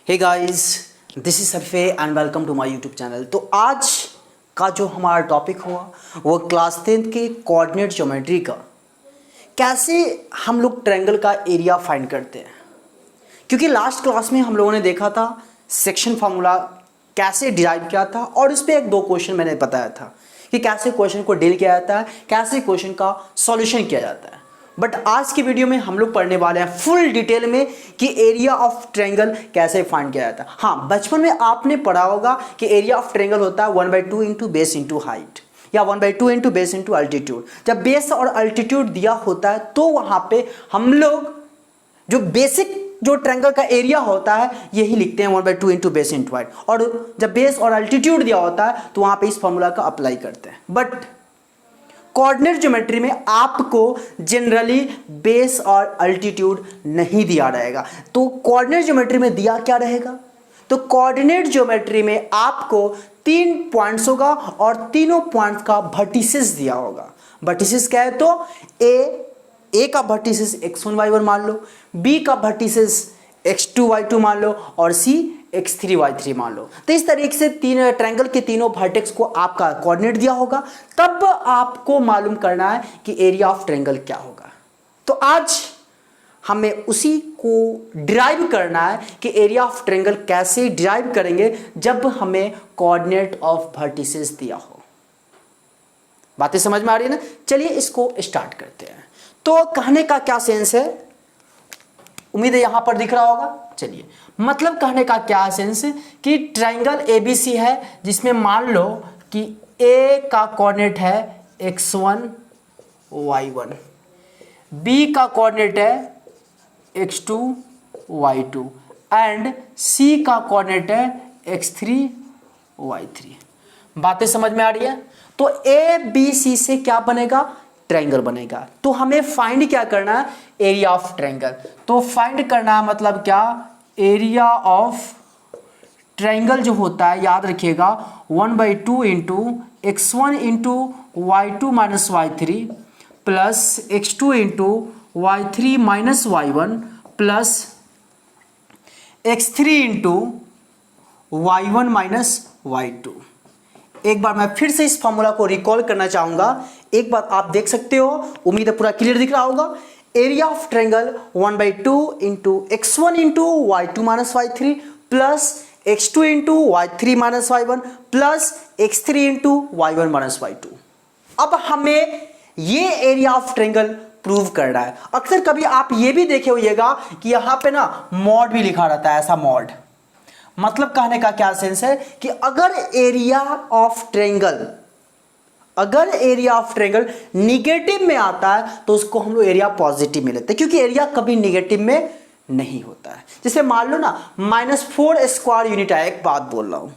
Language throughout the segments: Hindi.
Hey guys, this is Sarfe and welcome to my YouTube channel. तो आज का जो हमारा टॉपिक हुआ वो क्लास 10th के कोऑर्डिनेट ज्योमेट्री का, कैसे हम लोग ट्रायंगल का एरिया फाइंड करते हैं। क्योंकि लास्ट क्लास में हम लोगों ने देखा था सेक्शन फार्मूला कैसे डिराइव किया था और इस पर एक दो क्वेश्चन मैंने बताया था कि कैसे क्वेश्चन को डील किया जाता है, कैसे क्वेश्चन का सॉल्यूशन किया जाता है। बट आज की वीडियो में हम लोग पढ़ने वाले हैं फुल डिटेल में कि एरिया ऑफ ट्रायंगल कैसे फाइंड किया जाता है। हाँ, बचपन में आपने पढ़ा होगा कि एरिया ऑफ ट्रायंगल होता है 1/2 इंटू बेस इंटू हाइट या 1/2 इंटू बेस इंटू अल्टीट्यूड। जब बेस और अल्टीट्यूड दिया होता है तो वहां पे हम लोग जो बेसिक जो ट्रायंगल का एरिया होता है यही लिखते हैं 1/2 इंटू बेस इंटू हाइट, और जब बेस और अल्टीट्यूड दिया होता है तो वहां पे इस फॉर्मूला का अप्लाई करते हैं। बट कोऑर्डिनेट ज्योमेट्री में आपको जनरली बेस और अल्टीट्यूड नहीं दिया रहेगा। तो कोऑर्डिनेट ज्योमेट्री में दिया क्या रहेगा? तो कोऑर्डिनेट ज्योमेट्री में आपको 3 पॉइंट्स होगा और तीनों पॉइंट्स का वर्टिसेस दिया होगा। वर्टिसेस क्या है? तो ए का वर्टिसेस x1 y1 मान लो, बी का वर्टिसेस x2 y2 मान लो और सी x3 y3 मान लो। तो इस तरीके से तीन ट्रायंगल के तीनों वर्टेक्स को आपका कोऑर्डिनेट दिया होगा, तब आपको मालूम करना है कि एरिया ऑफ ट्रायंगल क्या होगा। तो आज हमें उसी को डिराइव करना है कि एरिया ऑफ ट्रायंगल कैसे डिराइव करेंगे जब हमें कोऑर्डिनेट ऑफ वर्टिसेस दिया हो। बातें समझ में आ रही है ना? चलिए इसको स्टार्ट करते हैं। तो कहने का क्या सेंस है, उम्मीद है यहां पर दिख रहा होगा। चलिए, मतलब कहने का क्या सेंस कि ट्रायंगल एबीसी है जिसमें मान लो कि ए का कोऑर्डिनेट है x1 y1, बी का कोऑर्डिनेट है x2 y2 एंड सी का कोऑर्डिनेट है x3 y3। बातें समझ में आ रही है? तो ए बी सी से क्या बनेगा? ट्रायंगल बनेगा। तो हमें फाइंड क्या करना है? Area of triangle. तो फाइंड करना है मतलब क्या? एरिया ऑफ ट्रायंगल जो होता है, याद रखिएगा 1/2 into x1 into y2 minus y3 plus x2 into y3 minus y1 plus x3 into y1 minus y2। एक बार मैं फिर से इस फॉर्मूला को रिकॉल करना चाहूंगा। एक बार आप देख सकते हो, उम्मीद है पूरा क्लियर दिख रहा होगा। Area of triangle 1/2 into x1 into y2 minus y3 plus x2 into y3 minus y1 plus x3 into y1 minus y2। अब हमें ये एरिया ऑफ ट्रायंगल प्रूव करना है। अक्सर कभी आप ये भी देखे होइएगा कि यहां पे ना मॉड भी लिखा रहता है, ऐसा मॉड। मतलब कहने का क्या सेंस है कि अगर एरिया ऑफ ट्रायंगल निगेटिव में आता है तो उसको हम लोग एरिया पॉजिटिव में लेते हैं, क्योंकि एरिया कभी निगेटिव में नहीं होता है। जैसे मान लो ना -4 स्क्वायर यूनिट है, एक बात बोल रहा हूं,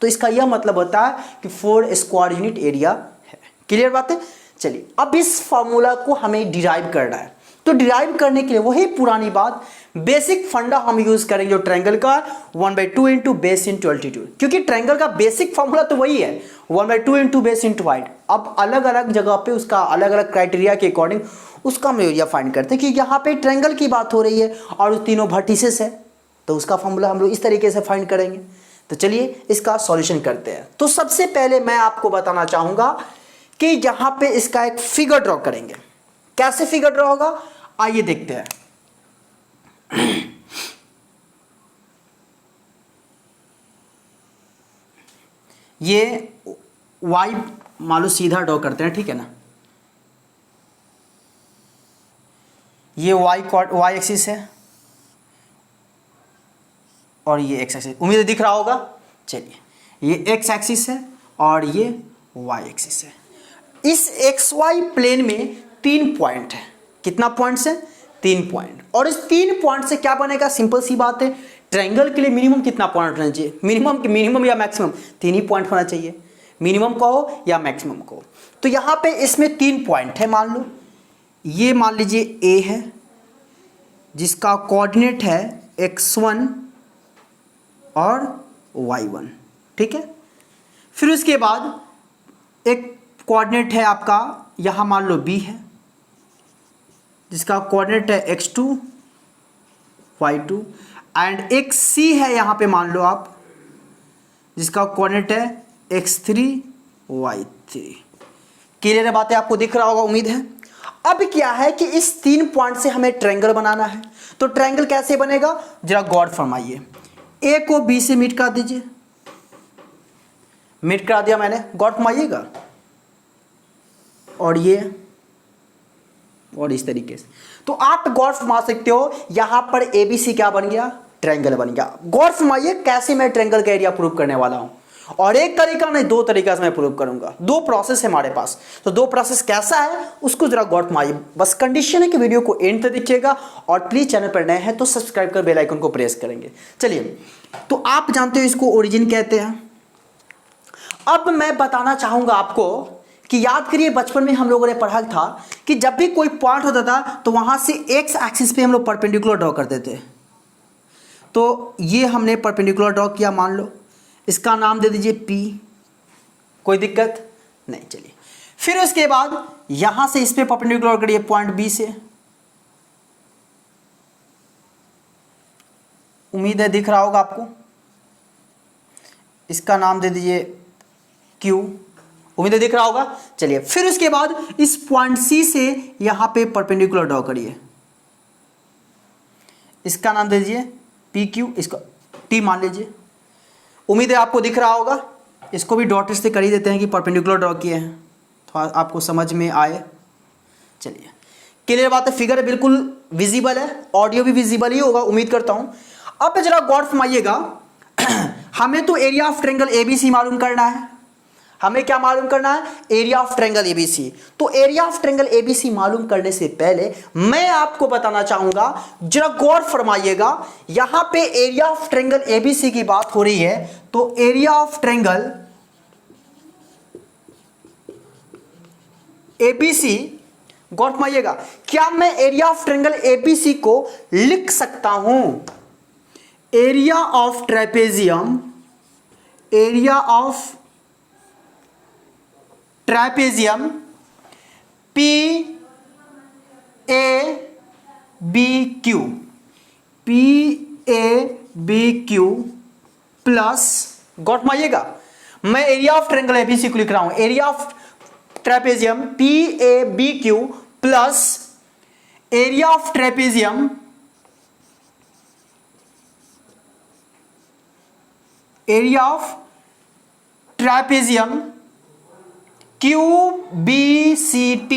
तो इसका यह मतलब होता है कि 4 स्क्वायर यूनिट एरिया है। क्लियर बात है? चलिए, अब इस फॉर्मूला को हमें डिराइव करना है। तो डिराइव करने के लिए वही पुरानी बात, बेसिक फंडा हम यूज करेंगे जो ट्रायंगल का 1/2 इंटू बेस इंटू अल्टीट्यूड, क्योंकि ट्रायंगल का बेसिक फॉर्मूला तो वही है 1/2 इंटू बेस इंटू हाइट। अब अलग अलग जगह पे उसका अलग अलग क्राइटेरिया के अकॉर्डिंग उसका हम एरिया फाइंड करते हैं कि यहाँ पे ट्रायंगल की बात हो रही है और तीनों वर्टिसेस है, तो उसका फॉर्मूला हम लोग इस तरीके से फाइंड करेंगे। तो चलिए इसका सॉल्यूशन करते हैं। तो सबसे पहले मैं आपको बताना चाहूंगा कि यहाँ पे इसका एक फिगर ड्रॉ करेंगे। कैसे फिगर ड्रॉ होगा, आइए देखते हैं। ये y मान लो सीधा ड्रॉ करते हैं, ठीक है ना। ये y एक्सिस है और ये x एक्सिस, उम्मीद है दिख रहा होगा। चलिए, ये x एक्सिस है और ये y एक्सिस है। इस xy प्लेन में 3 पॉइंट है। कितना पॉइंट्स है? 3 पॉइंट। और इस 3 पॉइंट से क्या बनेगा? सिंपल सी बात है, ट्रायंगल के लिए मिनिमम कितना पॉइंट होना चाहिए? मिनिमम या मैक्सिमम? 3 ही पॉइंट होना चाहिए, मिनिमम को हो या मैक्सिमम को। तो यहाँ पे इसमें 3 पॉइंट है। मान लो ये मान लीजिए A है जिसका कोऑर्डिनेट है x1 और y1, ठीक है। फिर उसके बाद एक कोऑर्डिनेट है आपका, यहाँ मान लो B है जिसका कोऑर्डिनेट है x2 y2 एंड एक सी है यहाँ पे मान लो आप, जिसका कोऑर्डिनेट है x3 y3। क्लियर है बातें, आपको दिख रहा होगा उम्मीद है। अब क्या है कि इस 3 पॉइंट से हमें ट्रायंगल बनाना है। तो ट्रायंगल कैसे बनेगा, जरा गौर फरमाइए। ए को बी से मीट करा दीजिए, मीट करा दिया मैंने, गौर फरमाइएगा। और ये और इस तरीके से, तो आप गौर फरमा सकते हो यहां पर एबीसी क्या बन गया, ट्रायंगल बन गया। गौर फरमाइए कैसे मैं ट्रायंगल का एरिया प्रूव करने वाला हूं, और एक तरीका नहीं 2 तरीका से मैं प्रूव करूंगा। 2 प्रोसेस है हमारे पास, तो 2 प्रोसेस कैसा है उसको जरा गौर फरमाइए। बस कंडीशन है कि वीडियो को एंड तक देखिएगा, और प्लीज चैनल पर नए हैं तो सब्सक्राइब कर बेल आइकन को प्रेस करेंगे। चलिए, तो आप जानते हो इसको ओरिजिन कहते हैं। अब मैं बताना चाहूंगा आपको कि याद करिए बचपन में हम लोगों ने पढ़ा था कि जब भी कोई पॉइंट होता था तो वहां से एक्स एक्सिस पे हम लोग परपेंडिकुलर ड्रॉ करते थे। तो ये हमने परपेंडिकुलर ड्रॉ किया, मान लो इसका नाम दे दीजिए P, कोई दिक्कत नहीं। चलिए, फिर उसके बाद यहां से इस पे परपेंडिकुलर करिए पॉइंट B से, उम्मीद है दिख रहा होगा आपको, इसका नाम दे दीजिए Q, उम्मीद है दिख रहा होगा। चलिए, फिर उसके बाद इस पॉइंट C से यहां पे परपेंडिकुलर ड्रॉ करिए, इसका नाम दे दीजिए PQ, इसको T मान लीजिए, उम्मीद है आपको दिख रहा होगा। इसको भी डॉट से कर ही देते हैं कि परपेंडिकुलर ड्रॉ किए हैं, तो आपको समझ में आए। चलिए, क्लियर बात है, फिगर बिल्कुल विजिबल है, ऑडियो भी विजिबल ही होगा उम्मीद करता हूं। अब जरा गौर फरमाइएगा, हमें तो एरिया ऑफ ट्रायंगल एबीसी मालूम करना है। हमें क्या मालूम करना है, एरिया ऑफ ट्रायंगल एबीसी। तो एरिया ऑफ ट्रायंगल एबीसी मालूम करने से पहले मैं आपको बताना चाहूंगा, जरा गौर फरमाइएगा, यहां पे एरिया ऑफ ट्रायंगल एबीसी की बात हो रही है। तो एरिया ऑफ ट्रायंगल एबीसी, गौर फरमाइएगा, क्या मैं एरिया ऑफ ट्रायंगल एबीसी को लिख सकता हूं, area of trapezium, area of trapezium P A B Q, P A B Q plus, गौर फरमाइएगा, मैं एरिया ऑफ ट्रायंगल एबीसी को लिख रहा हूं, area of trapezium P A B Q plus area of trapezium QBCT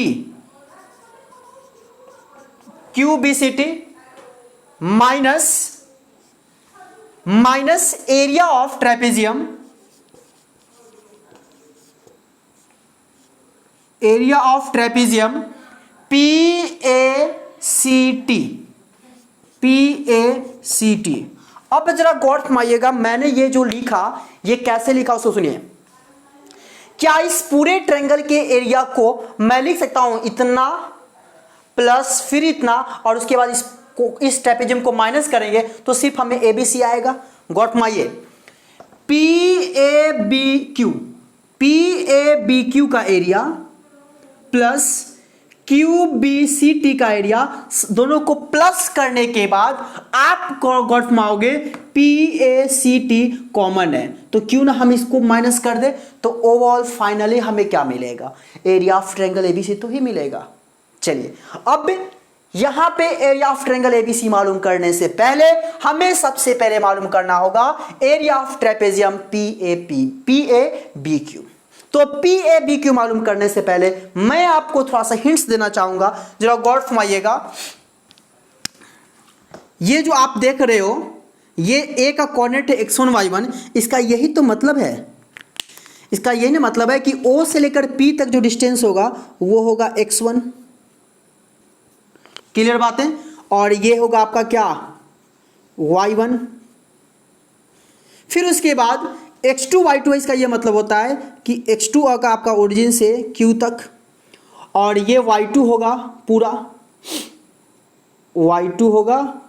minus area of trapezium PACT। अब जरा गौर फरमाइएगा, मैंने ये जो लिखा ये कैसे लिखा उसको सुनिए। क्या इस पूरे ट्रायंगल के एरिया को मैं लिख सकता हूं इतना प्लस फिर इतना, और उसके बाद इस ट्रेपेजियम को माइनस करेंगे तो सिर्फ हमें एबीसी आएगा। गौर फरमाइए, PABQ का एरिया प्लस QBCT का एरिया, दोनों को प्लस करने के बाद आप गौर फरमाओगे PACT कॉमन है, तो क्यों ना हम इसको माइनस कर दे, तो ओवरऑल फाइनली हमें क्या मिलेगा, एरिया ऑफ ट्रायंगल एबीसी तो ही मिलेगा। चलिए, अब यहां पे एरिया ऑफ ट्रायंगल एबीसी मालूम करने से पहले हमें सबसे पहले मालूम करना होगा एरिया ऑफ ट्रेपेजियम PABQ। तो PABQ मालूम करने से पहले मैं आपको थोड़ा सा हिंट्स देना चाहूंगा, जरा गौर फरमाइएगा। ये जो आप देख रहे हो, ये ए का कोऑर्डिनेट है x1 y1, इसका यही तो मतलब है, इसका यही ना मतलब है कि O से लेकर P तक जो डिस्टेंस होगा वो होगा x1, क्लियर बात है, और ये होगा आपका क्या y1। फिर उसके बाद x2 y2, इसका ये मतलब होता है कि x2 का आपका ओरिजिन से q तक, और ये y2 होगा पूरा, y2 होगा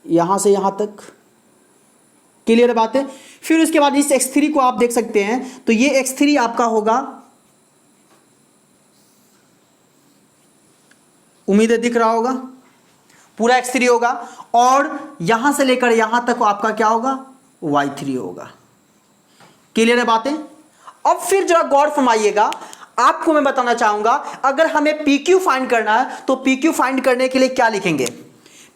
यहां से यहां तक, क्लियर बात है। फिर उसके बाद इस x3 को आप देख सकते हैं, तो ये x3 आपका होगा, उम्मीद है दिख रहा होगा, पूरा x3 होगा, और यहां से लेकर यहां तक आपका क्या होगा, y3 होगा। क्लियर है बातें? अब फिर जरा गौर फरमाइएगा, आपको मैं बताना चाहूंगा, अगर हमें PQ फाइंड करना है तो PQ फाइंड करने के लिए क्या लिखेंगे?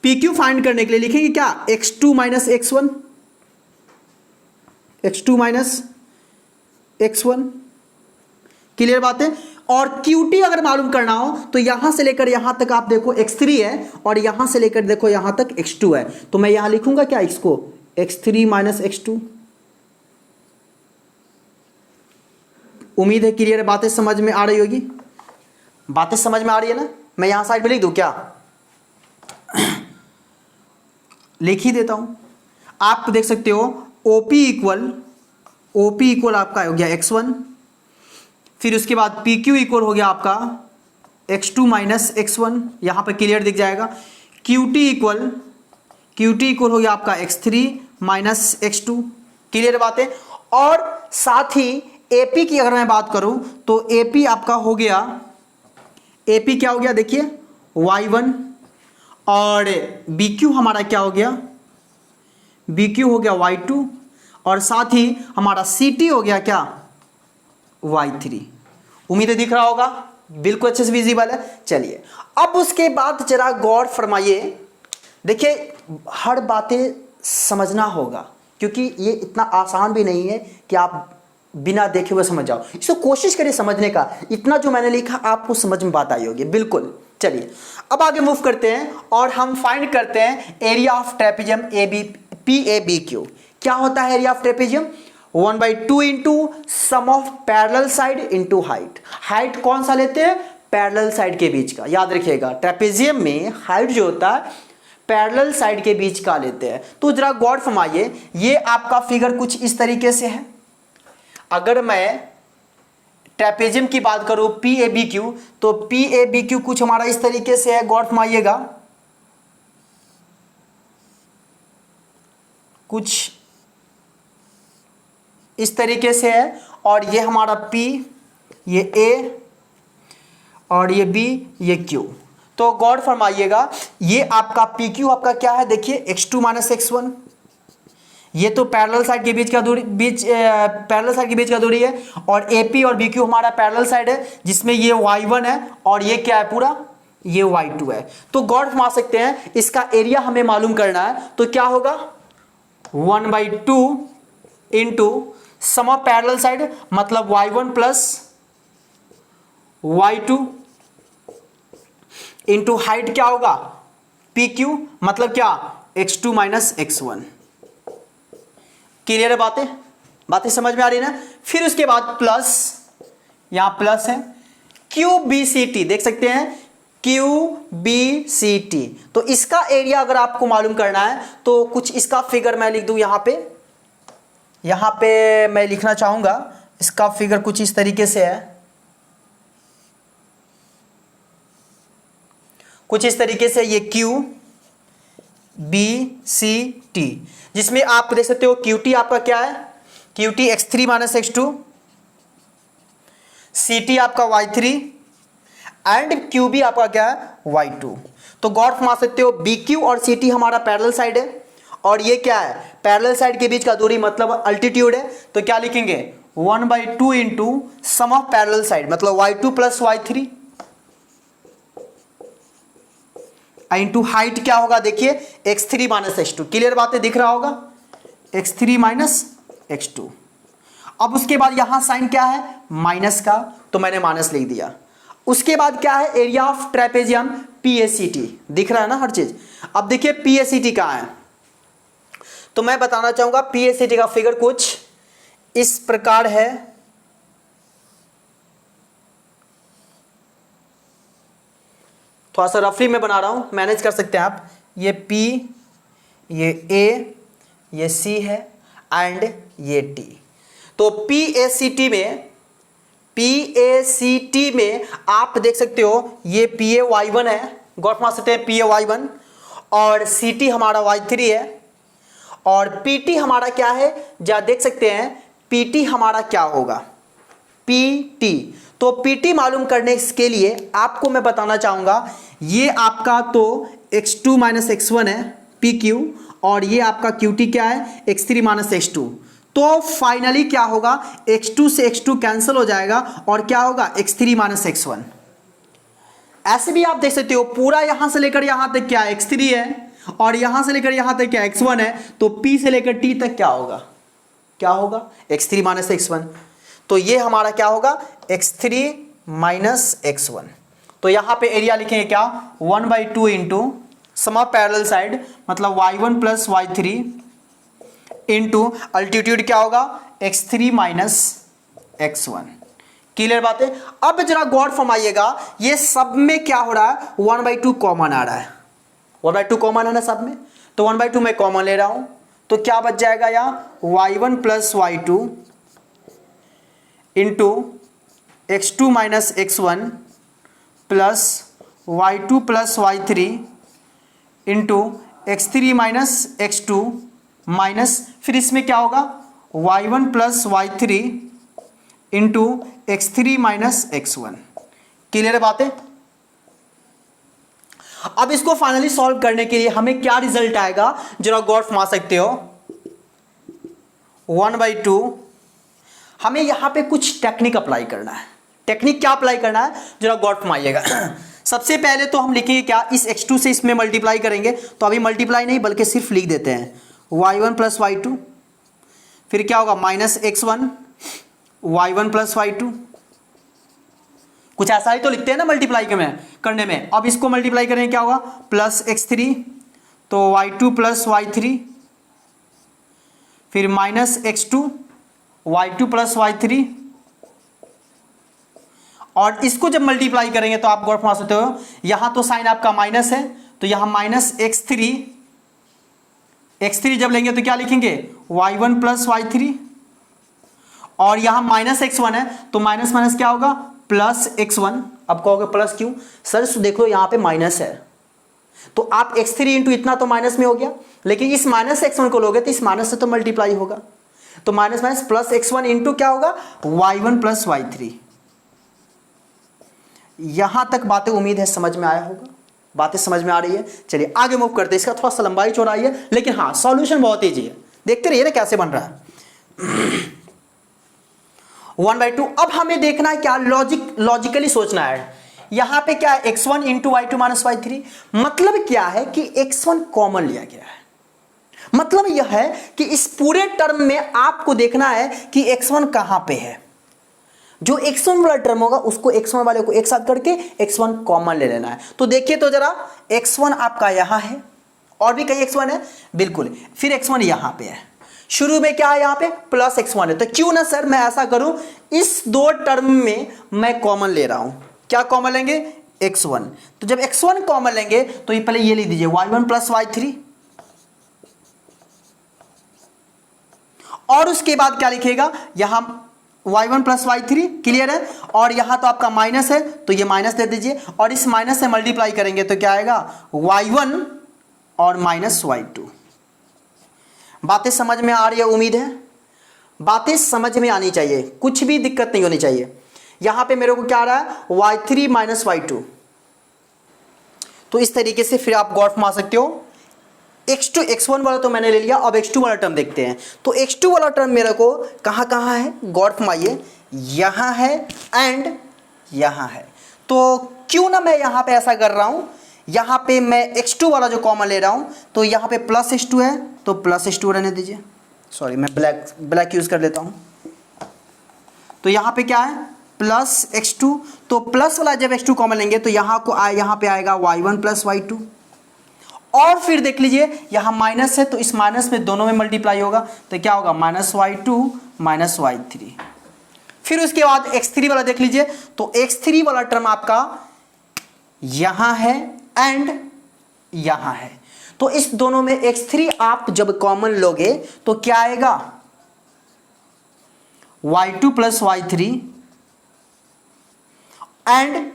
PQ फाइंड करने के लिए लिखेंगे क्या, x2 minus x1, x2 minus x1। Clear बात है? और QT अगर मालूम करना हो तो यहां से लेकर यहां तक आप देखो x3 है, और यहां से लेकर देखो यहां तक x2 है, तो मैं यहां लिखूंगा क्या, इसको x3 माइनस x2। उम्मीद है क्लियर बातें समझ में आ रही होगी, बातें समझ में आ रही है ना? मैं यहां साइड में लिख दूं क्या, लिख ही देता हूं। आप देख सकते हो OP इक्वल आपका हो गया x1, फिर उसके बाद PQ इक्वल हो गया आपका x2 माइनस x1, यहां पर क्लियर दिख जाएगा। QT इक्वल हो गया आपका x3 माइनस x2। क्लियर बात है? और साथ ही AP की अगर मैं बात करूं तो AP आपका हो गया, AP क्या हो गया देखिए y1, और BQ हमारा क्या हो गया, BQ हो गया y2, और साथ ही हमारा CT हो गया क्या, y3। उम्मीद है दिख रहा होगा, बिल्कुल अच्छे से विजिबल है। चलिए अब उसके बाद जरा गौर फरमाइए, देखिए हर बातें समझना होगा, क्योंकि ये इतना आसान भी नहीं है कि आप बिना देखे हुए समझ जाओ, इसको कोशिश करिए समझने का। इतना जो मैंने लिखा आपको समझ में बात आई होगी, बिल्कुल। चलिए अब आगे मूव करते हैं और हम फाइंड करते हैं एरिया ऑफ ट्रेपेजियम PABQ। क्या होता है area of trapezium, 1/2 into sum of parallel side into height. Height कौन सा लेते हैं, पैरेलल साइड के बीच का। याद रखिएगा ट्रेपेजियम में हाइट जो होता है पैरेलल साइड के बीच का लेते हैं। तो जरा गौर फरमाइए, ये आपका फिगर कुछ इस तरीके से है। अगर मैं ट्रेपेजियम की बात करूं PABQ, तो PABQ कुछ हमारा इस तरीके से है, गौर फरमाइएगा, कुछ इस तरीके से है, और ये हमारा P, ये A, और ये B, ये Q। तो गौर फरमाइएगा, ये आपका PQ आपका क्या है, देखिए x2 माइनस x1, ये तो पैरेलल साइड के बीच का दूरी, पैरेलल साइड के बीच का दूरी है, और AP और BQ हमारा पैरेलल साइड है, जिसमें ये y1 है और ये क्या है पूरा, ये y2 है। तो गौर फरमा सकते हैं, इसका एरिया हमें मालूम करना है, तो क्या होगा 1/2 into sum of parallel side, मतलब y1 plus y2 into height क्या होगा PQ, मतलब क्या x2 माइनस x1। क्लियर है बातें समझ में आ रही है ना? फिर उसके बाद प्लस, यहां प्लस है, QBCT देख सकते हैं, QBCT। तो इसका एरिया अगर आपको मालूम करना है तो कुछ इसका फिगर मैं लिख दूं यहां पे मैं लिखना चाहूंगा, इसका फिगर कुछ इस तरीके से है, कुछ इस तरीके से, ये QBCT, जिसमें आप देख सकते हो QT आपका क्या है, QT x3 minus x2, CT आपका y3, एंड QB आपका क्या है y2। तो गौर फरमा सकते हो BQ और CT हमारा पैरेलल साइड है, और ये क्या है पैरेलल साइड के बीच का दूरी मतलब अल्टीट्यूड है। तो क्या लिखेंगे 1/2 into sum of parallel side, मतलब y2 plus y3, into height क्या होगा देखिए x3 माइनस x2। क्लियर बातें दिख रहा होगा, x3 माइनस x2। अब उसके बाद यहां साइन क्या है माइनस का, तो मैंने माइनस लिख दिया। उसके बाद क्या है एरिया ऑफ ट्रेपेजियम PACT, दिख रहा है ना हर चीज। अब देखिए PACT कहां है, तो मैं बताना चाहूंगा PACT का फिगर कुछ इस प्रकार है। थोड़ा सा रफली में बना रहा हूं, मैनेज कर सकते हैं आप। ये P, ये A, ये C है, एंड ये T। तो PACT में आप देख सकते हो ये PA है, गौर फरमा सकते हैं PA, और CT हमारा y3 है, और PT हमारा क्या है जा देख सकते हैं, PT हमारा क्या होगा PT। तो PT मालूम करने के लिए आपको मैं बताना चाहूंगा, ये आपका तो x2 माइनस x1 है PQ, और ये आपका QT क्या है x3 माइनस x2। तो फाइनली क्या होगा, x2 से x2 कैंसिल हो जाएगा और क्या होगा x3 माइनस x1। ऐसे भी आप देख सकते हो पूरा यहां से लेकर यहां तक क्या x3 है और यहां से लेकर यहां तक क्या x1 है, तो P से लेकर T तक क्या होगा, क्या होगा x3 माइनस x1। तो ये हमारा क्या होगा x3 माइनस x1। तो यहां पे एरिया लिखेंगे क्या 1/2 into sum of parallel side, मतलब y1 plus y3 into altitude क्या होगा x3 माइनस x1। क्लियर बात है। अब जरा गौर फरमाइएगा, ये सब में क्या हो रहा है 1/2 कॉमन आ रहा है, 1/2 कॉमन है ना सब में, तो 1/2 मैं कॉमन ले रहा हूं, तो क्या बच जाएगा यहाँ y1 plus y2 into x2 minus x1 plus y2 plus y3 into x3 minus x2 minus फिर इसमें क्या होगा y1 plus y3 into x3 minus x1। Clear है बातें। अब इसको फाइनली सॉल्व करने के लिए हमें क्या रिजल्ट आएगा जरा गौर फरमा सकते हो, 1/2। हमें यहां पे कुछ टेक्निक अप्लाई करना है। टेक्निक क्या अप्लाई करना है जरा गौर फरमाइएगा। सबसे पहले तो हम लिखेंगे क्या, इस x2 से इसमें मल्टीप्लाई करेंगे, तो अभी मल्टीप्लाई नहीं बल्कि सिर्फ लिख देते हैं y1 प्लस y2, फिर क्या होगा minus x1 y1 plus y2, कुछ ऐसा ही तो लिखते हैं ना मल्टीप्लाई करने में। अब इसको मल्टीप्लाई करेंगे क्या होगा प्लस x3, तो y2 प्लस y3, फिर minus x2 y2 plus y3, और इसको जब मल्टीप्लाई करेंगे तो आप गौर फरमा सकते हो यहां तो साइन आपका माइनस है, तो यहां माइनस x3 जब लेंगे तो क्या लिखेंगे y1 प्लस y3, और यहां माइनस x1 है तो माइनस माइनस क्या होगा प्लस x1। अब कहोगे प्लस क्यों सर, देखो यहां पे माइनस है तो आप x3 इंटू इतना तो माइनस में हो गया, लेकिन इस माइनस x1 को लोगे तो इस माइनस से तो मल्टीप्लाई होगा, तो minus minus plus x1 into क्या होगा y1 प्लस y3। यहां तक बातें उम्मीद है समझ में आया होगा, बातें समझ में आ रही है। चलिए आगे मूव करते हैं। इसका थोड़ा सा लंबाई चौड़ाई है लेकिन हाँ सॉल्यूशन बहुत ईजी है, देखते रहिए ना कैसे बन रहा है। 1/2। अब हमें देखना है क्या, लॉजिकली सोचना है। यहां पे क्या है x1 into y2 minus y3, मतलब क्या है कि x1 कॉमन लिया गया है, मतलब यह है कि इस पूरे टर्म में आपको देखना है कि x1 कहां पे है। जो x1 वाला टर्म होगा उसको x1 वाले को एक साथ करके x1 कॉमन ले लेना है। तो देखिए तो जरा x1 आपका यहां है और भी कहीं x1 है, बिल्कुल, फिर x1 यहां पे है, शुरू में क्या है यहां पे प्लस x1 है, तो क्यों ना सर मैं ऐसा करूं इस दो टर्म में मैं कॉमन ले रहा हूं। क्या कॉमन लेंगे x1, तो जब x1 कॉमन लेंगे तो ये पहले ये लिख दीजिए y1 प्लस y3, और उसके बाद क्या लिखेगा यहां y1 प्लस y3। क्लियर है। और यहां तो आपका माइनस है तो ये माइनस दे दीजिए, और इस माइनस से मल्टीप्लाई करेंगे तो क्या आएगा y1 और माइनस y2। बातें समझ में आ रही है उम्मीद है, बातें समझ में आनी चाहिए, कुछ भी दिक्कत नहीं होनी चाहिए। यहां पे मेरे को क्या आ रहा है y3 माइनस y2, तो इस तरीके से फिर आप गौर फरमा सकते हो। x2 x1 वाला तो मैंने ले लिया, अब x2 वाला टर्म देखते हैं। तो x2 वाला टर्म मेरे को कहां कहां है गौर फरमाइए, यहां है एंड यहां है। तो क्यों ना मैं यहां पे ऐसा कर रहा हूं, यहां पे मैं x2 वाला जो कॉमन ले रहा हूं, तो यहां पे प्लस x2 है तो प्लस x2 रहने दीजिए, सॉरी मैं ब्लैक यूज कर लेता हूं। तो यहां पे क्या है प्लस x2, तो प्लस वाला जब x2 कॉमन लेंगे तो यहां पे आएगा y1 प्लस y2, और फिर देख लीजिए यहां माइनस है तो इस माइनस में दोनों में मल्टीप्लाई होगा, तो क्या होगा माइनस y2 माइनस y3। फिर उसके बाद x3 वाला देख लीजिए, तो x3 वाला टर्म आपका यहां है एंड यहां है, तो इस दोनों में x3 आप जब कॉमन लोगे तो क्या आएगा y2 plus y3 and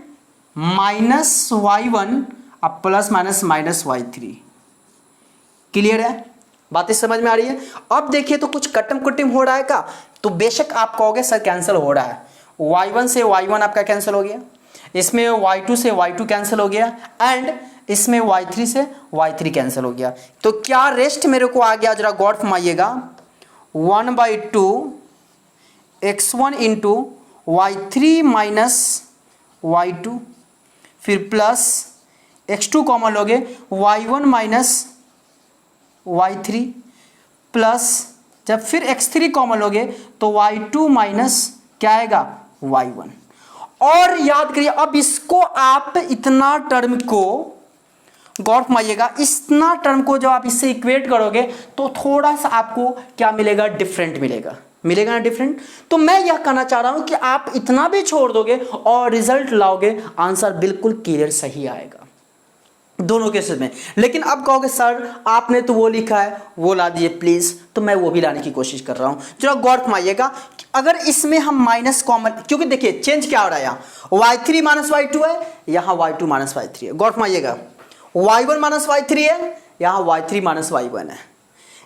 minus y1 अब plus minus minus y3। Clear है, बातें समझ में आ रही है। अब देखिए तो कुछ कटम कुटिम हो रहा है का, तो बेशक आप कहोगे सर कैंसिल हो रहा है, y1 से y1 आपका कैंसिल हो गया, इसमें y2 से y2 कैंसिल हो गया, एंड इसमें y3 से y3 कैंसिल हो गया, तो क्या रेस्ट मेरे को आ गया, जरा गौर फरमाइएगा, 1/2 x1 into y3 minus y2, फिर प्लस x2 कॉमन लोगे y1 माइनस y3, प्लस जब फिर x3 कॉमन लोगे तो y2 माइनस क्या आएगा y1। और याद करिए, अब इसको आप इतना टर्म को गौर फरमाइएगा, इतना टर्म को जब आप इससे इक्वेट करोगे तो थोड़ा सा आपको क्या मिलेगा, डिफरेंट मिलेगा ना डिफरेंट। तो मैं यह कहना चाह रहा हूं कि आप इतना भी छोड़ दोगे और रिजल्ट लाओगे, आंसर बिल्कुल क्लियर सही आएगा दोनों केसेस में। लेकिन अब कहोगे सर आपने तो वो लिखा है वो ला दिए प्लीज, तो मैं वो भी लाने की कोशिश कर रहा हूं। जरा गौर फरमाइएगा, अगर इसमें हम माइनस कॉमन, क्योंकि देखिए चेंज क्या हो रहा है, यहाँ y3 माइनस y2 है, यहाँ y2 माइनस y3 है। गौर फरमाइएगा, y1 माइनस y3 है, यहाँ y3 माइनस y1 है,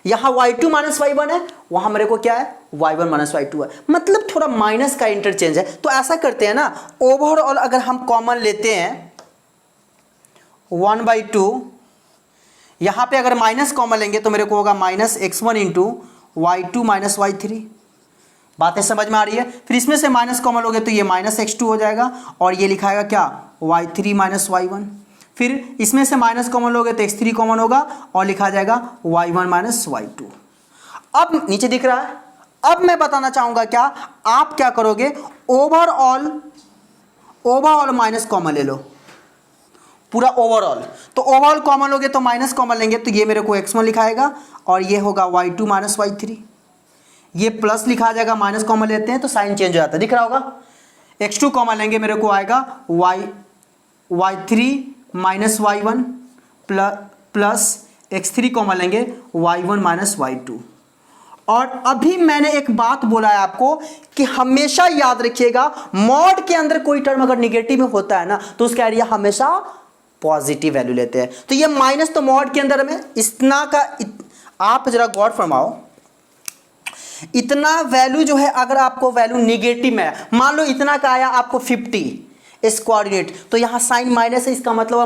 यहाँ y2 माइनस y1 है, वहां मेरे को क्या है y1 माइनस y2 है, मतलब थोड़ा माइनस का इंटरचेंज है। तो ऐसा करते हैं ना, ओवरऑल अगर हम कॉमन लेते हैं 1/2, यहां पे अगर माइनस कॉमन लेंगे तो मेरे को होगा minus x1 into y2 minus y3। बातें समझ में आ रही है। फिर इसमें से माइनस कॉमन लोगे तो ये माइनस x2 हो जाएगा और ये लिखाएगा क्या y3 माइनस y1। फिर इसमें से माइनस कॉमन लोगे तो x3 कॉमन होगा और लिखा जाएगा y1 माइनस y2। अब नीचे दिख रहा है। अब मैं बताना चाहूंगा क्या, आप क्या करोगे, ओवरऑल माइनस कॉमन ले लो, पूरा ओवरऑल। तो ओवरऑल कॉमन लोगे तो माइनस कॉमन लेंगे तो ये मेरे को x1 लिखाएगा और ये होगा y2 माइनस y3। ये प्लस लिखा जाएगा, माइनस कॉमन लेते हैं तो साइन चेंज हो जाता है, दिख रहा होगा। x2 कॉमन लेंगे मेरे को आएगा y3 minus y1 plus x3 common लेंगे y1 माइनस y2। और अभी मैंने एक बात बोला है आपको कि हमेशा याद रखिएगा, मॉड के अंदर कोई टर्म अगर निगेटिव में होता है ना तो उसका एरिया हमेशा पॉजिटिव वैल्यू लेते हैं। तो ये माइनस तो मॉड के अंदर में इतना का आप जरा गौर फरमाओ, इतना वैल्यू जो है अगर आपको वैल्यू निगेटिव में है, मान लो इतना का आया आपको 50 इस कोऑर्डिनेट, तो यहां साइन माइनस है, इसका मतलब है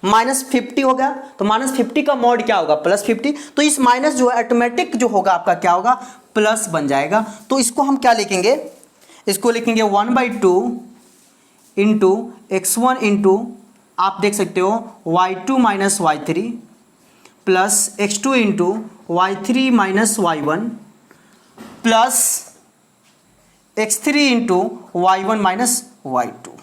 माइनस 50 हो गया। तो माइनस 50 का मॉड क्या होगा प्लस 50, तो इस माइनस जो है ऑटोमेटिक जो होगा आपका क्या होगा प्लस बन जाएगा। तो इसको हम क्या लिखेंगे, इसको लिखेंगे 1/2 इंटू x1 इंटू आप देख सकते हो y2 minus y3 plus x2 into y3 minus y1 plus x3 into y1 minus y2।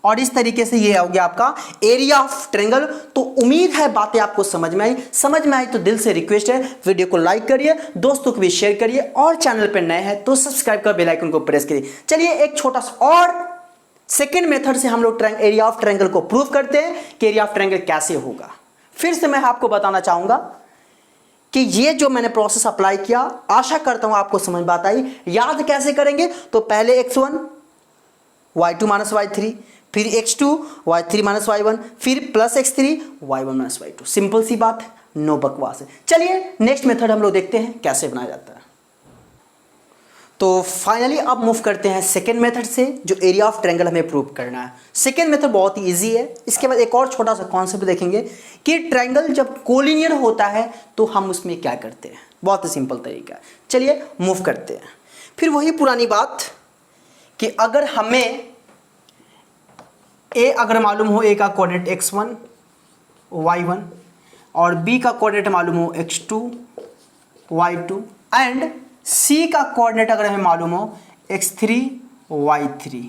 और इस तरीके से ये हो गया आपका एरिया ऑफ ट्रायंगल। तो उम्मीद है बातें आपको समझ में आई तो दिल से रिक्वेस्ट है वीडियो को लाइक करिए, दोस्तों को भी शेयर करिए और चैनल पर नए हैं तो सब्सक्राइब कर बेल आइकन को प्रेस करिए। चलिए एक छोटा सा और सेकेंड मेथड से हम लोग एरिया ऑफ ट्रायंगल को प्रूव करते हैं कि एरिया ऑफ ट्रायंगल कैसे होगा। फिर से मैं आपको बताना चाहूंगा कि ये जो मैंने प्रोसेस अप्लाई किया, आशा करता हूं आपको समझ बात आई। याद कैसे करेंगे, तो पहले x1 y2 माइनस y3, फिर x2 y3 माइनस y1, फिर plus x3 y1 minus y2। Simple सी बात है, नो बकवास है। चलिए नेक्स्ट मेथड हम लोग देखते हैं कैसे बनाया जाता है। तो फाइनली अब मूव करते हैं सेकेंड मेथड से, जो एरिया ऑफ ट्रायंगल हमें प्रूव करना है। सेकेंड मेथड बहुत ही इजी है। इसके बाद एक और छोटा सा कॉन्सेप्ट देखेंगे कि ट्रायंगल जब कोलिनियर होता है तो हम उसमें क्या करते हैं। बहुत ही सिंपल तरीका है, चलिए मूव करते हैं। फिर वही पुरानी बात कि अगर हमें ए अगर मालूम हो, ए का कोऑर्डिनेट x1 y1 और b का कोऑर्डिनेट मालूम हो x2 y2 एंड c का कोऑर्डिनेट अगर हमें मालूम हो x3 y3,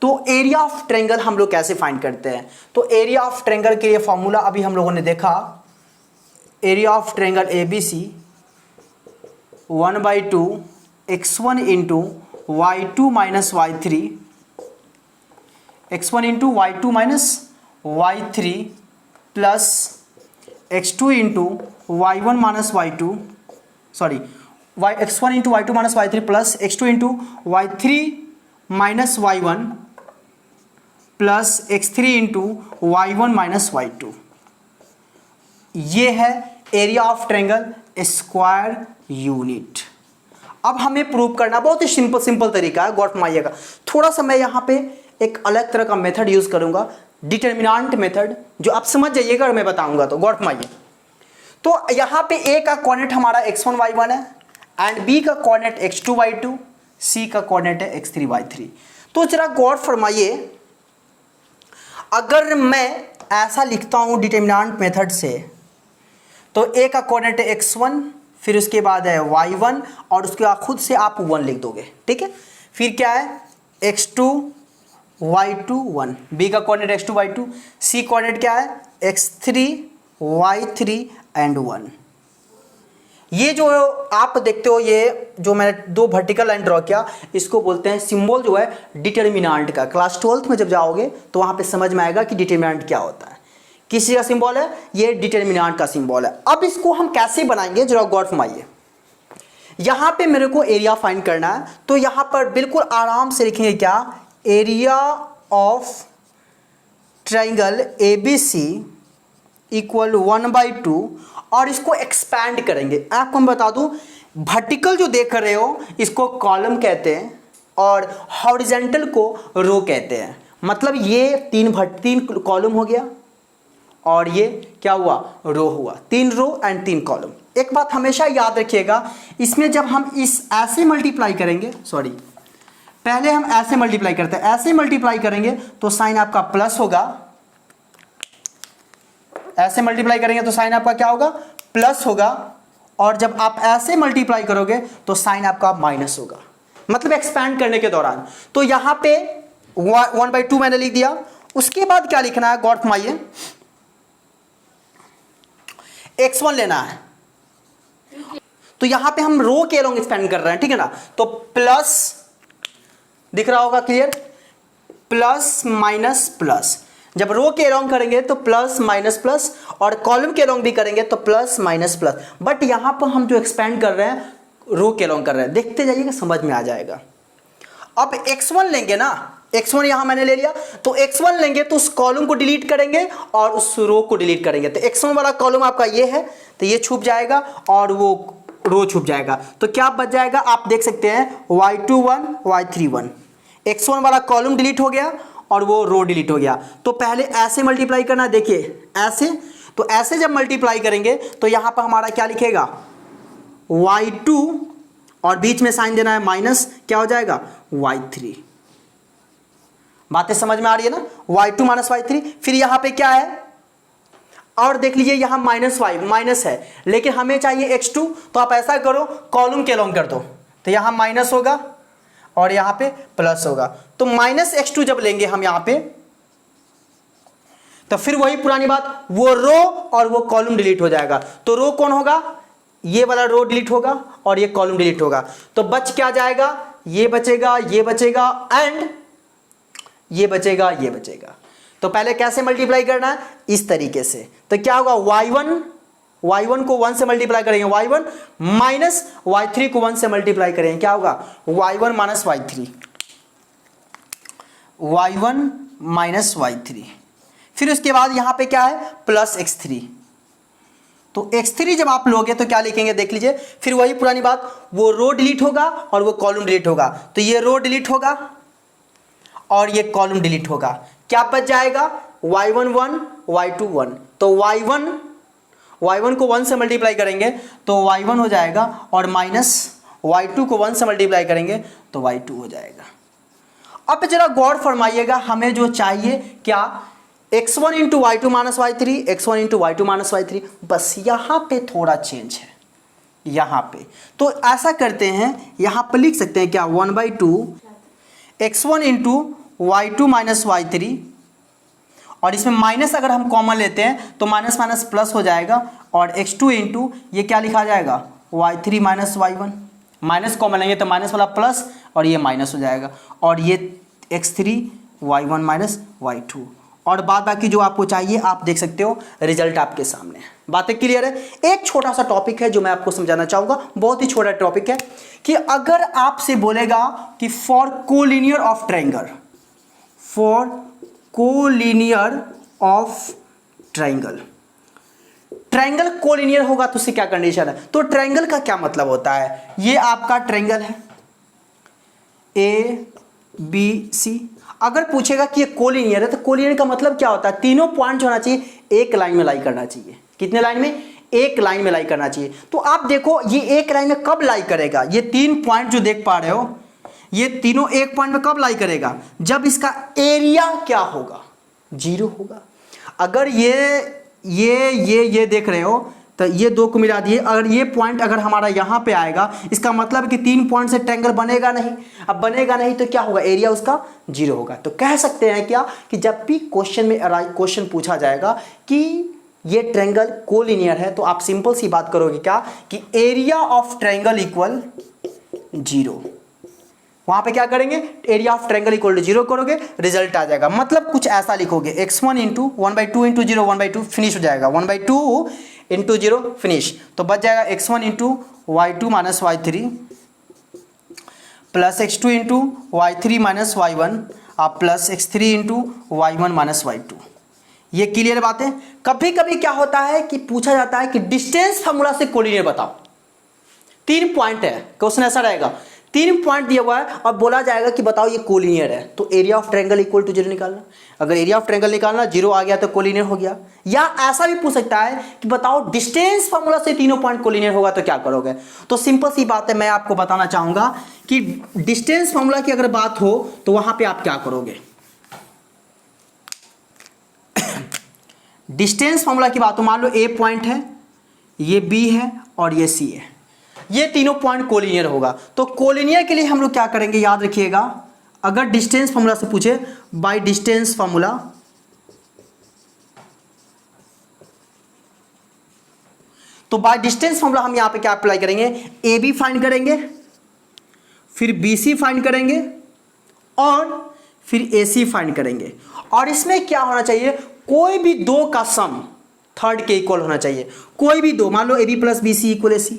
तो एरिया ऑफ ट्रायंगल हम लोग कैसे फाइंड करते हैं। तो एरिया ऑफ ट्रायंगल के लिए फॉर्मूला अभी हम लोगों ने देखा, area of triangle ABC 1/2 x1 into y2 minus y3, x1 into y2 minus y3 plus x2 into y1 minus y2, sorry x1 into y2 minus y3 plus x2 into y3 minus y1 plus x3 into y1 minus y2। ये है area of triangle square unit. अब हमें प्रूव करना बहुत ही सिंपल तरीका है। गौर फरमाइएगा, थोड़ा सा मैं यहाँ पे एक अलग तरह का मेथड यूज़ करूँगा, डिटर्मिनेंट मेथड, जो आप समझ जाइएगा और मैं बताऊँगा। तो गौर फरमाइए। तो यहाँ पे ए का कोऑर्डिनेट हमारा x1 y1 है एंड बी का कोऑर्डिनेट x2 y2, सी का कोऑर्डिनेट है x3 y3। तो जरा गौर फरमाइए, अगर मैं ऐसा लिखता हूँ डिटर्मिनेंट मेथड से, तो ए का कोऑर्डिनेट है x1, फिर उसके बाद है y1 और उसके बाद खुद से आप 1 लिख दोगे, ठीक है। फिर क्या है x2 y2 1, बी का कोऑर्डिनेट x2 y2, सी कोऑर्डिनेट क्या है x3 y3 एंड 1। ये जो आप देखते हो, ये जो मैंने 2 वर्टिकल लाइन ड्रॉ किया, इसको बोलते हैं सिंबल जो है डिटर्मिनेंट का। क्लास 12th में जब जाओगे तो वहाँ पे समझ में आएगा कि डिटर्मिनेंट क्या होता है, किसी का सिंबल है, ये डिटर्मिनेंट का सिंबल है। अब इसको हम कैसे बनाएंगे जरा गौर फरमाइए। यहाँ पे मेरे को एरिया फाइंड करना है, तो यहाँ पर बिल्कुल आराम से लिखेंगे क्या, area of triangle ABC equal 1/2 और इसको एक्सपैंड करेंगे। आपको मैं बता दूं, वर्टिकल जो देख रहे हो इसको कॉलम कहते हैं और हॉरिजॉन्टल को रो कहते हैं। मतलब ये तीन कॉलम हो गया और ये क्या हुआ, रो हुआ। 3 रो एंड 3 कॉलम। एक बात हमेशा याद रखिएगा, इसमें जब हम इस ऐसे मल्टीप्लाई करेंगे, सॉरी पहले हम ऐसे मल्टीप्लाई करते हैं, ऐसे मल्टीप्लाई करेंगे तो साइन आपका प्लस होगा, ऐसे मल्टीप्लाई करेंगे तो साइन आपका क्या होगा, प्लस होगा, और जब आप ऐसे मल्टीप्लाई करोगे तो साइन आपका माइनस होगा, मतलब एक्सपैंड करने के दौरान। तो यहां पे 1/2 मैंने लिख दिया। उसके बाद क्या लिखना है, गौर फरमाइए, x1 लेना है, तो यहां पे हम रो के अलोंग एक्सपेंड कर रहे हैं, ठीक है ना। तो प्लस दिख रहा होगा क्लियर, प्लस माइनस प्लस। जब रो के अलोंग करेंगे तो प्लस माइनस प्लस, और कॉलम के अलोंग भी करेंगे तो प्लस माइनस प्लस। बट यहां पर हम जो एक्सपेंड कर रहे हैं रो के अलोंग कर रहे हैं, देखते जाइएगा समझ में आ जाएगा। अब x1 लेंगे ना, x1 यहां मैंने ले लिया, तो x1 लेंगे तो उस कॉलम को डिलीट करेंगे और उस रो को डिलीट करेंगे। तो x1 वाला कॉलम आपका ये है, तो ये छूप जाएगा और वो रो छूप जाएगा। तो क्या बच जाएगा, आप देख सकते हैं y2 1 y3 1। x1 वाला कॉलम डिलीट हो गया और वो रो डिलीट हो गया। तो पहले ऐसे मल्टीप्लाई करना, देखिए ऐसे, तो ऐसे जब मल्टीप्लाई करेंगे तो यहां पर हमारा क्या लिखेगा y2 और बीच में साइन देना है माइनस, क्या हो जाएगा y3। बातें समझ में आ रही है ना, y2 माइनस y3। फिर यहां पे क्या है, और देख लीजिए यहां माइनस है, लेकिन हमें चाहिए x2, तो आप ऐसा करो कॉलम के अलोंग कर दो, तो यहां माइनस होगा और यहां पे प्लस होगा। तो माइनस x2 जब लेंगे हम यहां पे, तो फिर वही पुरानी बात, वो रो और वो कॉलम डिलीट हो जाएगा। तो रो कौन होगा, ये वाला रो डिलीट होगा और ये कॉलम डिलीट होगा। तो बच क्या जाएगा, ये बचेगा, ये बचेगा एंड ये बचेगा, ये बचेगा। तो पहले कैसे मल्टीप्लाई करना है, इस तरीके से। तो क्या होगा, y1 को 1 से मल्टीप्लाई करेंगे y1 माइनस y3 को 1 से मल्टीप्लाई करेंगे, क्या होगा y1 minus y3, y1 minus y3। फिर उसके बाद यहां पे क्या है, प्लस x3। तो x3 जब आप लोगे तो क्या लिखेंगे, देख लीजिए, फिर वही पुरानी बात, वो रो डिलीट होगा और वो कॉलम डिलीट होगा। तो ये रो डिलीट होगा और ये कॉलम डिलीट होगा। क्या बच जाएगा, y1 1 y2 1। तो y1 को 1 से मल्टीप्लाई करेंगे तो y1 हो जाएगा, और माइनस y2 को 1 से मल्टीप्लाई करेंगे तो y2 हो जाएगा। अब जरा गौर फरमाइएगा, हमें जो चाहिए क्या, x1 into y2 minus y3, x1 into y2 minus y3। बस यहाँ पे थोड़ा चेंज है, यहाँ पे। तो ऐसा करते हैं, यहाँ पे लिख सकते हैं क्या, 1/2 x1 into y2 minus y3, और इसमें माइनस अगर हम कॉमन लेते हैं तो माइनस माइनस प्लस हो जाएगा, और x2 इंटू ये क्या लिखा जाएगा y3 minus y1। Minus common लेंगे तो माइनस वाला प्लस और ये माइनस हो जाएगा, और ये x3 y1 माइनस y2। और बाद बाकी जो आपको चाहिए आप देख सकते हो, रिजल्ट आपके सामने। बातें क्लियर है। एक छोटा सा टॉपिक है जो मैं आपको समझाना चाहूँगा, बहुत ही छोटा टॉपिक है, कि अगर आपसे बोलेगा कि for collinear of triangle, for collinear of triangle, triangle collinear होगा तो उससे क्या कंडीशन है। तो ट्रायंगल का क्या मतलब होता है, ये आपका ट्रायंगल है A B C। अगर पूछेगा कि ये कोलिनियर है तो कोलिनियर का मतलब क्या होता है, तीनों पॉइंट जो होना चाहिए एक लाइन में लाई करना चाहिए। कितने लाइन में, एक लाइन में लाई करना चाहिए। तो आप देखो ये एक लाइन में कब लाई करेगा, ये 3 पॉइंट जो देख पा रहे हो ये तीनों एक पॉइंट में कब लाई करेगा, जब इसका एरिया क्या होगा, 0 होगा। अगर ये देख रहे हो तो ये 2 को मिला दिए, अगर ये पॉइंट अगर हमारा यहाँ पे आएगा इसका मतलब है कि 3 पॉइंट से ट्रायंगल बनेगा नहीं। अब बनेगा नहीं तो क्या होगा, एरिया उसका 0 होगा। तो कह सकते हैं क्या कि जब भी क्वेश्चन पूछा जाएगा कि ये ट्रायंगल कोलिनियर है तो आप सिंपल सी बात करोगे क्या कि एरिया ऑफ ट्रायंगल इक्वल 0। वहां पे क्या करेंगे, area of triangle equal to 0 करोगे, रिजल्ट आ जाएगा। मतलब कुछ ऐसा लिखोगे x1 इंटू 1/2 इंटू 0 1/2 फिनिश हो जाएगा, 1/2 इंटू 0 फिनिश। तो बच जाएगा x1 into y2 minus y3 plus x2 into y3 minus y1 plus x3 into y1 minus y2। ये क्लियर बात है। कभी कभी क्या होता है कि पूछा जाता है कि डिस्टेंस फार्मूला से कोलिनियर बताओ। 3 पॉइंट है, क्वेश्चन ऐसा रहेगा 3 पॉइंट दिया हुआ है और बोला जाएगा कि बताओ ये कोलिनियर है, तो area of triangle equal to 0 निकालना। अगर एरिया ऑफ ट्रायंगल निकालना 0 आ गया तो कोलिनियर हो गया। या ऐसा भी पूछ सकता है कि बताओ डिस्टेंस फार्मूला से तीनों पॉइंट कोलिनियर होगा तो क्या करोगे। तो सिंपल सी बात है, मैं आपको बताना चाहूंगा कि डिस्टेंस फार्मूला की अगर बात हो तो वहां पर आप क्या करोगे। डिस्टेंस फार्मूला की बात हो, मान लो ए पॉइंट है, ये बी है और ये सी है, ये तीनों पॉइंट कोलिनियर होगा। तो कोलिनियर के लिए हम लोग क्या करेंगे, याद रखिएगा, अगर डिस्टेंस फार्मूला से पूछे बाय डिस्टेंस फार्मूला, तो बाय डिस्टेंस फार्मूला हम यहां पे क्या अप्लाई करेंगे, ए बी फाइंड करेंगे, फिर बी सी फाइंड करेंगे और फिर ए सी फाइंड करेंगे। और इसमें क्या होना चाहिए, कोई भी 2 का सम थर्ड के इक्वल होना चाहिए। कोई भी 2, मान लो A B plus B C equal A C,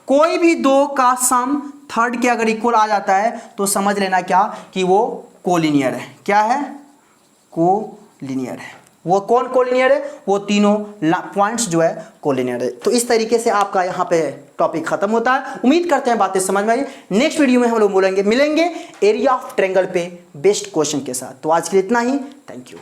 कोई भी 2 का सम थर्ड के अगर इक्वल आ जाता है तो समझ लेना क्या कि वो कोलिनियर है। क्या है, कोलिनियर है। वो कौन कोलिनियर है, वो तीनों पॉइंट्स जो है कोलिनियर है। तो इस तरीके से आपका यहाँ पे टॉपिक खत्म होता है। उम्मीद करते हैं बातें समझ में आई। नेक्स्ट वीडियो में हम लोग मिलेंगे एरिया ऑफ ट्रायंगल पे बेस्ट क्वेश्चन के साथ। तो आज के लिए इतना ही, थैंक यू।